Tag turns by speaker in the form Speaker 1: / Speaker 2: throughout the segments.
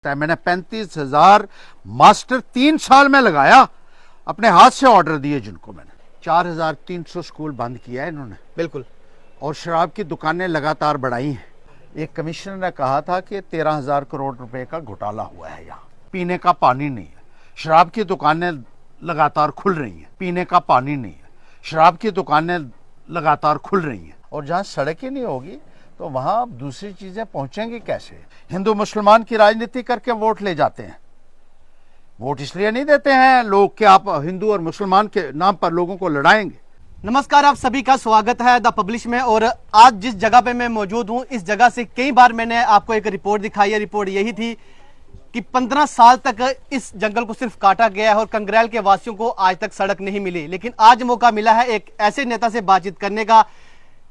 Speaker 1: मैंने 35,000 मास्टर 3 साल में लगाया, अपने हाथ से ऑर्डर दिए जिनको मैंने। 4,300 स्कूल बंद किया है इन्होंने।
Speaker 2: बिल्कुल।
Speaker 1: और शराब की दुकानें लगातार बढ़ाई हैं। एक कमिश्नर ने कहा था कि 13,000 करोड़ रुपए का घोटाला हुआ है यहाँ। पीने का पानी नहीं है, शराब की दुकानें लगातार खुल रही हैं। पीने का पानी नहीं है, शराब की दुकानें लगातार खुल रही हैं। और जहाँ सड़क ही नहीं होगी तो वहाँ दूसरी चीजें पहुंचेंगी कैसे? हिंदू मुसलमान की राजनीति करके वोट ले जाते हैं। वोट इसलिए नहीं देते हैं लोग कि आप हिंदू और मुसलमान के नाम पर लोगों को लड़ाएंगे।
Speaker 2: नमस्कार, आप सभी का स्वागत है द पब्लिश में। और आज जिस जगह पे मैं मौजूद हूं, इस जगह से कई बार मैंने आपको एक रिपोर्ट दिखाई है। रिपोर्ट यही थी कि 15 साल तक इस जंगल को सिर्फ काटा गया है और कंग्रेल के वासियों को आज तक सड़क नहीं मिली। लेकिन आज मौका मिला है एक ऐसे नेता से बातचीत करने का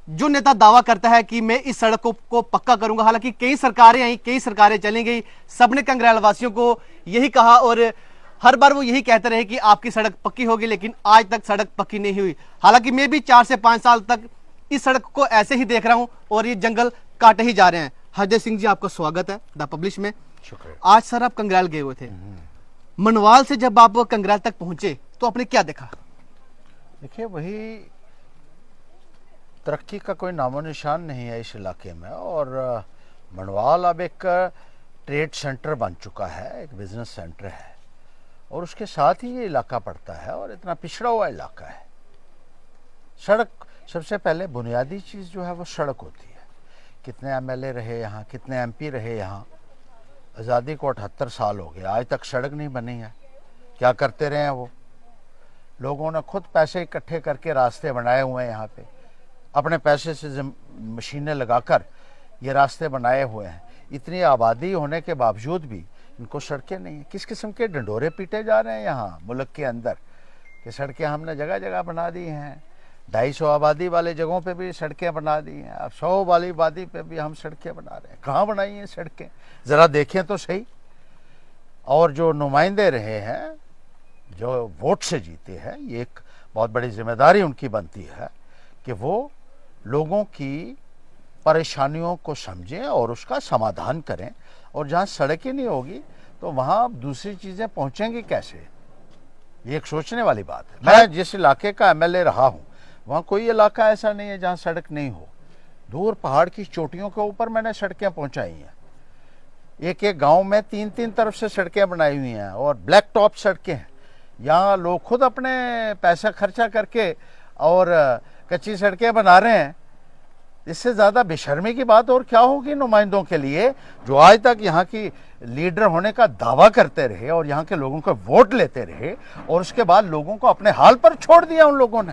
Speaker 2: जो नेता दावा करता है कि मैं इस सड़क को पक्का करूंगा। हालांकि कई सरकारें आई, कई सरकारें चली गई, सबने कंग्रेल वासियों को यही कहा और हर बार वो यही कहते रहे कि आपकी सड़क पक्की होगी, लेकिन आज तक सड़क पक्की नहीं हुई। हालांकि मैं भी 4 से 5 साल तक इस सड़क को ऐसे ही देख रहा हूं और ये जंगल काटे ही जा रहे हैं। हरदेव सिंह जी, आपका स्वागत है द पब्लिश में।
Speaker 1: शुक्रिया।
Speaker 2: आज सर आप कंग्रेल गए हुए थे, मनवाल से जब आप कंग्रेल तक पहुंचे तो आपने क्या देखा?
Speaker 1: देखिए, वही तरक्की का कोई नामो निशान नहीं है इस इलाके में। और मनवाल अब एक ट्रेड सेंटर बन चुका है, एक बिजनेस सेंटर है और उसके साथ ही ये इलाका पड़ता है और इतना पिछड़ा हुआ इलाका है। सड़क सबसे पहले बुनियादी चीज़ जो है वो सड़क होती है। कितने एमएलए रहे यहाँ, कितने एमपी रहे यहाँ। आज़ादी को 78 साल हो गए, आज तक सड़क नहीं बनी है। क्या करते रहे हैं वो? लोगों ने खुद पैसे इकट्ठे करके रास्ते बनाए हुए हैं यहाँ पे, अपने पैसे से मशीनें लगाकर ये रास्ते बनाए हुए हैं। इतनी आबादी होने के बावजूद भी इनको सड़कें नहीं है। किस किस्म के डंडोरे पीटे जा रहे हैं यहाँ मुल्क के अंदर कि सड़कें हमने जगह जगह बना दी हैं। 250 आबादी वाले जगहों पे भी सड़कें बना दी हैं, अब 100 वाली आबादी पे भी हम सड़कें बना रहे हैं। कहाँ बनाई हैं सड़कें? ज़रा देखें तो सही। और जो नुमाइंदे रहे हैं, जो वोट से जीते हैं, ये एक बहुत बड़ी जिम्मेदारी उनकी बनती है कि वो लोगों की परेशानियों को समझें और उसका समाधान करें। और जहाँ सड़क ही नहीं होगी तो वहाँ दूसरी चीज़ें पहुँचेंगी कैसे? ये एक सोचने वाली बात है। मैं जिस इलाके का एमएलए रहा हूँ वहाँ कोई इलाका ऐसा नहीं है जहाँ सड़क नहीं हो। दूर पहाड़ की चोटियों के ऊपर मैंने सड़कें पहुँचाई हैं। एक एक गांव में 3-3 तरफ से सड़कें बनाई हुई हैं और ब्लैक टॉप सड़कें हैं। यहाँ लोग खुद अपने पैसा खर्चा करके और कच्ची सड़कें बना रहे हैं। इससे ज़्यादा बेशर्मी की बात और क्या होगी नुमाइंदों के लिए, जो आज तक यहाँ की लीडर होने का दावा करते रहे और यहाँ के लोगों को वोट लेते रहे और उसके बाद लोगों को अपने हाल पर छोड़ दिया उन लोगों ने।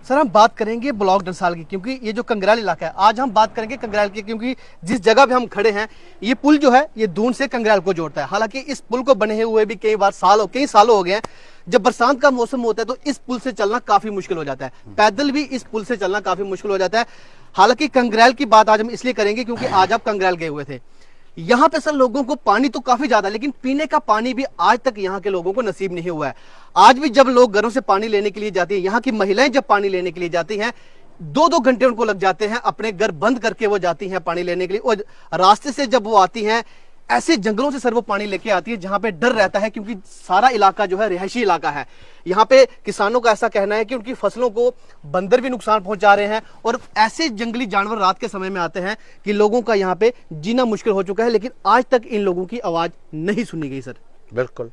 Speaker 2: सर, हम बात करेंगे ब्लॉक डंसाल की, क्योंकि ये जो कंग्रेल इलाका है, आज हम बात करेंगे कंग्रेल की, क्योंकि जिस जगह पे हम खड़े हैं ये पुल जो है ये दून से कंग्रेल को जोड़ता है। हालांकि इस पुल को बने हुए भी कई सालों हो गए हैं। जब बरसात का मौसम होता है तो इस पुल से चलना काफी मुश्किल हो जाता है, पैदल भी इस पुल से चलना काफी मुश्किल हो जाता है। हालांकि कंग्रेल की बात आज हम इसलिए करेंगे क्योंकि आज आप कंग्रेल गए हुए थे। यहाँ पे सर लोगों को पानी तो काफी ज्यादा, लेकिन पीने का पानी भी आज तक यहाँ के लोगों को नसीब नहीं हुआ है। आज भी जब लोग घरों से पानी लेने के लिए जाती हैं, यहाँ की महिलाएं जब पानी लेने के लिए जाती हैं, 2-2 घंटे उनको लग जाते हैं। अपने घर बंद करके वो जाती हैं पानी लेने के लिए और रास्ते से जब वो आती हैं, ऐसे जंगलों से सर वो पानी लेके आती है जहां पे डर रहता है, क्योंकि सारा इलाका जो है रिहायशी इलाका है। यहाँ पे किसानों का ऐसा कहना है कि उनकी फसलों को बंदर भी नुकसान पहुंचा रहे हैं और ऐसे जंगली जानवर रात के समय में आते हैं कि लोगों का यहाँ पे जीना मुश्किल हो चुका है। लेकिन आज तक इन लोगों की आवाज नहीं सुनी गई सर।
Speaker 1: बिल्कुल।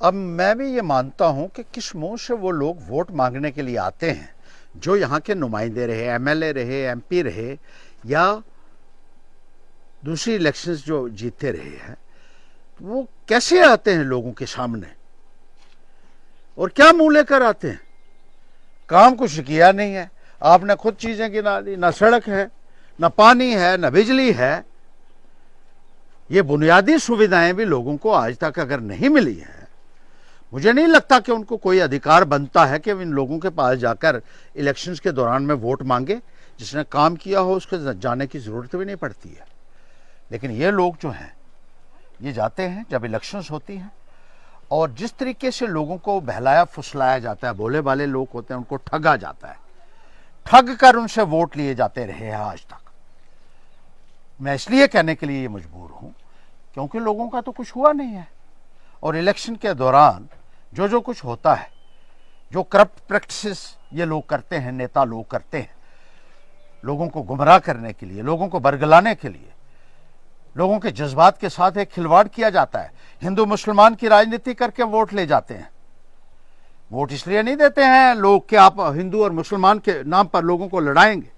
Speaker 1: अब मैं भी ये मानता हूँ कि किस मुंह से वो लोग वोट मांगने के लिए आते हैं, जो यहाँ के नुमाइंदे रहे, एमएलए रहे, एमपी रहे या दूसरी इलेक्शंस जो जीते रहे हैं, वो कैसे आते हैं लोगों के सामने और क्या मुंह लेकर आते हैं? काम कुछ किया नहीं है। आपने खुद चीजें गिना दी, ना सड़क है, ना पानी है, ना बिजली है। ये बुनियादी सुविधाएं भी लोगों को आज तक अगर नहीं मिली है, मुझे नहीं लगता कि उनको कोई अधिकार बनता है कि इन लोगों के पास जाकर इलेक्शंस के दौरान में वोट मांगे। जिसने काम किया हो उसके जाने की जरूरत भी नहीं पड़ती है। लेकिन ये लोग जो हैं ये जाते हैं जब इलेक्शंस होती हैं और जिस तरीके से लोगों को बहलाया फुसलाया जाता है, भोले भाले लोग होते हैं उनको ठगा जाता है, ठग कर उनसे वोट लिए जाते रहे हैं आज तक। मैं इसलिए कहने के लिए ये मजबूर हूं क्योंकि लोगों का तो कुछ हुआ नहीं है। और इलेक्शन के दौरान जो जो कुछ होता है, जो करप्ट प्रैक्टिसेस ये लोग करते हैं, नेता लोग करते हैं, लोगों को गुमराह करने के लिए, लोगों को बरगलाने के लिए, लोगों के जज्बात के साथ एक खिलवाड़ किया जाता है। हिंदू मुसलमान की राजनीति करके वोट ले जाते हैं। वोट इसलिए नहीं देते हैं लोग कि आप हिंदू और मुसलमान के नाम पर लोगों को लड़ाएंगे।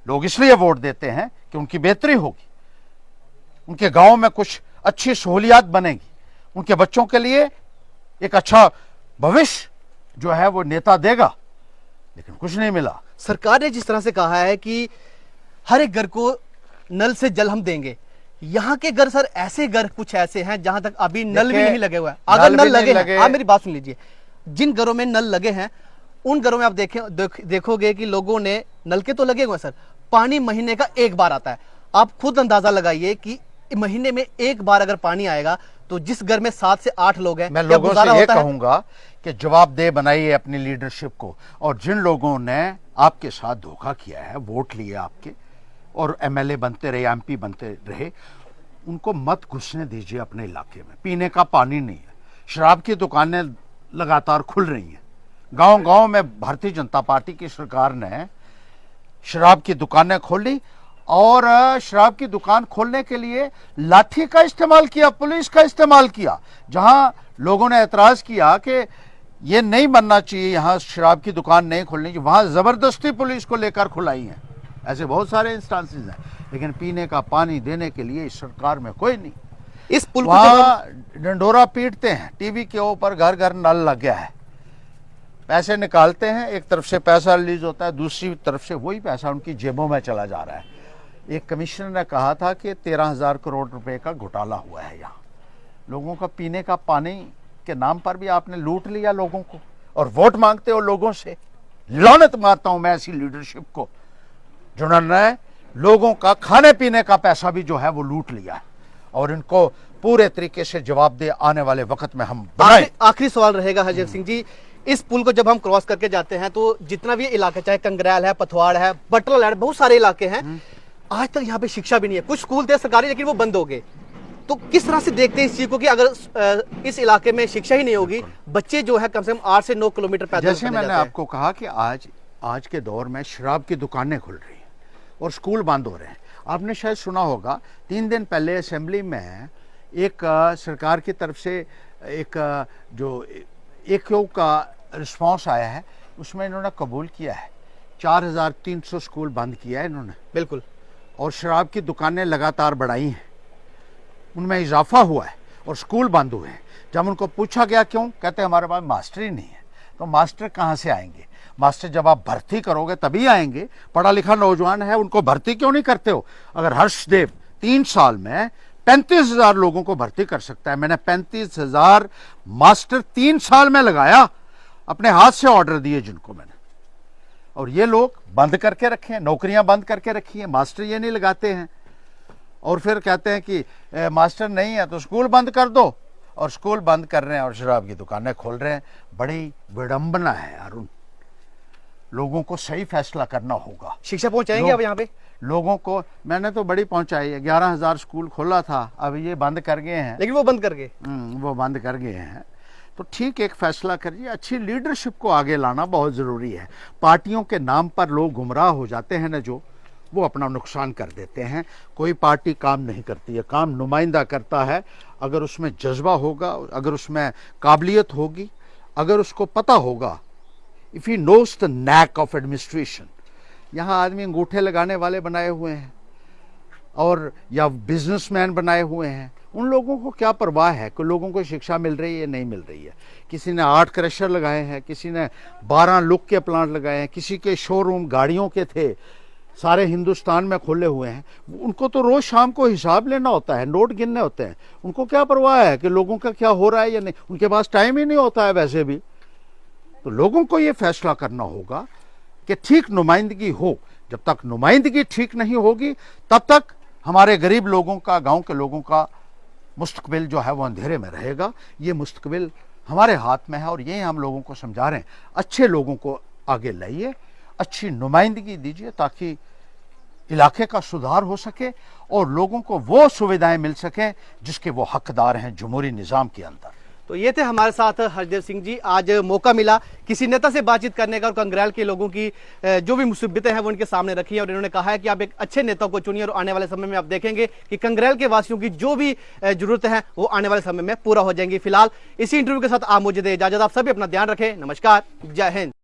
Speaker 1: लोग इसलिए वोट देते हैं कि उनकी बेहतरी होगी, उनके गांव में कुछ अच्छी सहूलियात बनेगी, उनके बच्चों के लिए एक अच्छा भविष्य जो है वो नेता देगा। लेकिन कुछ नहीं मिला।
Speaker 2: सरकार ने जिस तरह से कहा है कि हर एक घर को नल से जल हम देंगे, यहाँ के घर सर ऐसे घर कुछ ऐसे हैं जहां तक अभी नल भी नहीं लगे हुए हैं। अगर नल लगे हैं, आप मेरी बात सुन लीजिए, जिन घरों में नल लगे हैं उन घरों में आप देखोगे कि लोगों ने नल के तो लगे हुए सर, पानी महीने का एक बार आता है। आप खुद अंदाजा लगाइए कि महीने में एक बार अगर पानी आएगा तो जिस घर में 7 से 8 लोग हैं,
Speaker 1: मैं लोगों से ये कहूंगा कि जवाबदेह बनाइए अपनी लीडरशिप को। और जिन लोगों ने आपके साथ धोखा किया है, वोट लिए आपके और एमएलए बनते रहे, एमपी बनते रहे, उनको मत घुसने दीजिए अपने इलाके में। पीने का पानी नहीं है, शराब की दुकानें लगातार खुल रही हैं। गांव गांव में भारतीय जनता पार्टी की सरकार ने शराब की दुकानें खोली और शराब की दुकान खोलने के लिए लाठी का इस्तेमाल किया, पुलिस का इस्तेमाल किया। जहां लोगों ने एतराज किया कि ये नहीं बनना चाहिए, यहां शराब की दुकान नहीं खोलनी चाहिए, वहां जबरदस्ती पुलिस को लेकर खुलाई है। ऐसे बहुत सारे इंस्टांसेस हैं। लेकिन पीने का पानी देने के लिए इस सरकार में कोई नहीं।
Speaker 2: इस पुल
Speaker 1: वहां डंडोरा पीटते हैं, टीवी के ऊपर घर घर नल लग गया है, पैसे निकालते हैं, एक तरफ से पैसा रिलीज होता है, दूसरी तरफ से वही पैसा उनकी जेबों में चला जा रहा है। एक कमिश्नर ने कहा था कि 13,000 करोड़ रुपए का घोटाला हुआ है। यहाँ लोगों का पीने का पानी के नाम पर भी आपने लूट लिया लोगों को, और वोट मांगते हो लोगों से। लानत मारता हूं मैं ऐसी लीडरशिप को जिन्होंने लोगों का खाने पीने का पैसा भी जो है वो लूट लिया है। और इनको पूरे तरीके से जवाबदेह आने वाले वक्त में हम बनाएं।
Speaker 2: आखिरी सवाल रहेगा हरजैत सिंह जी, इस पुल को जब हम क्रॉस करके जाते हैं तो जितना भी इलाका, चाहे कंगरैल है, पथवाड़ है, बटरल है, बहुत सारे इलाके हैं, आज तक यहाँ पे शिक्षा भी नहीं है। कुछ स्कूल थे सरकारी लेकिन वो बंद हो गए। तो किस तरह से देखते हैं इस चीज को कि अगर इस इलाके में शिक्षा ही नहीं होगी, बच्चे जो है कम से कम 8 से 9 किलोमीटर पैदल
Speaker 1: जैसे मैंने आपको कहा कि आज के दौर में शराब की दुकानें खुल रही हैं और स्कूल बंद हो रहे हैं। आपने शायद सुना होगा 3 दिन पहले असेंबली में एक सरकार की तरफ से एक जो एक का रिस्पांस आया है, उसमें इन्होंने कबूल किया है 4,300 स्कूल बंद किया है इन्होंने।
Speaker 2: बिल्कुल।
Speaker 1: और शराब की दुकानें लगातार बढ़ाई हैं, उनमें इजाफा हुआ है और स्कूल बंद हुए हैं। जब उनको पूछा गया क्यों, कहते हमारे पास मास्टर ही नहीं है। तो मास्टर कहाँ से आएंगे? मास्टर जब आप भर्ती करोगे तभी आएंगे। पढ़ा लिखा नौजवान है, उनको भर्ती क्यों नहीं करते हो? अगर हर्षदेव 3 साल में 35,000 लोगों को भर्ती कर सकता है, मैंने 35,000 मास्टर 3 साल में लगाया, अपने हाथ से ऑर्डर दिए जिनको मैंने, और ये लोग बंद करके रखे हैं, नौकरियां बंद करके रखी हैं, मास्टर ये नहीं लगाते हैं। और फिर कहते हैं कि मास्टर नहीं है तो स्कूल बंद कर दो, और स्कूल बंद कर रहे हैं और शराब की दुकानें खोल रहे हैं। बड़ी विडंबना है अरुण। लोगों को सही फैसला करना होगा।
Speaker 2: शिक्षा पहुंचाएंगे अब यहाँ पे
Speaker 1: लोगों को? मैंने तो बड़ी पहुंचाई है, 11,000 स्कूल खोला था, अब ये बंद कर गए हैं।
Speaker 2: लेकिन वो बंद कर गए,
Speaker 1: वो बंद कर गए हैं। तो ठीक, एक फैसला करिए। अच्छी लीडरशिप को आगे लाना बहुत ज़रूरी है। पार्टियों के नाम पर लोग गुमराह हो जाते हैं ना, जो वो अपना नुकसान कर देते हैं। कोई पार्टी काम नहीं करती है, काम नुमाइंदा करता है। अगर उसमें जज्बा होगा, अगर उसमें काबिलियत होगी, अगर उसको पता होगा, if he knows the knack of administration. यहाँ आदमी अंगूठे लगाने वाले बनाए हुए हैं और या बिजनेसमैन बनाए हुए हैं। उन लोगों को क्या परवाह है कि लोगों को शिक्षा मिल रही है नहीं मिल रही है। किसी ने 8 क्रशर लगाए हैं, किसी ने 12 लुक के प्लांट लगाए हैं, किसी के शोरूम गाड़ियों के थे सारे हिंदुस्तान में खोले हुए हैं। उनको तो रोज़ शाम को हिसाब लेना होता है, नोट गिनने होते हैं। उनको क्या परवाह है कि लोगों का क्या हो रहा है या नहीं? उनके पास टाइम ही नहीं होता है वैसे भी। तो लोगों को ये फैसला करना होगा कि ठीक नुमाइंदगी हो। जब तक नुमाइंदगी ठीक नहीं होगी तब तक हमारे गरीब लोगों का, गांव के लोगों का मुस्तकबिल जो है वो अंधेरे में रहेगा। ये मुस्तकबिल हमारे हाथ में है और ये हम लोगों को समझा रहे हैं। अच्छे लोगों को आगे लाइए, अच्छी नुमाइंदगी दीजिए ताकि इलाके का सुधार हो सके और लोगों को वो सुविधाएं मिल सकें जिसके वो हकदार हैं जमहूरी निज़ाम के अंदर।
Speaker 2: तो ये थे हमारे साथ हरदेव सिंह जी। आज मौका मिला किसी नेता से बातचीत करने का और कंग्रेल के लोगों की जो भी मुसीबतें हैं वो उनके सामने रखी है और इन्होंने कहा है कि आप एक अच्छे नेता को चुनिए और आने वाले समय में आप देखेंगे कि कंग्रेल के वासियों की जो भी जरूरतें हैं वो आने वाले समय में पूरा हो जाएंगी। फिलहाल इसी इंटरव्यू के साथ आप मुझे दे इजाजत। आप सभी अपना ध्यान रखें। नमस्कार, जय हिंद।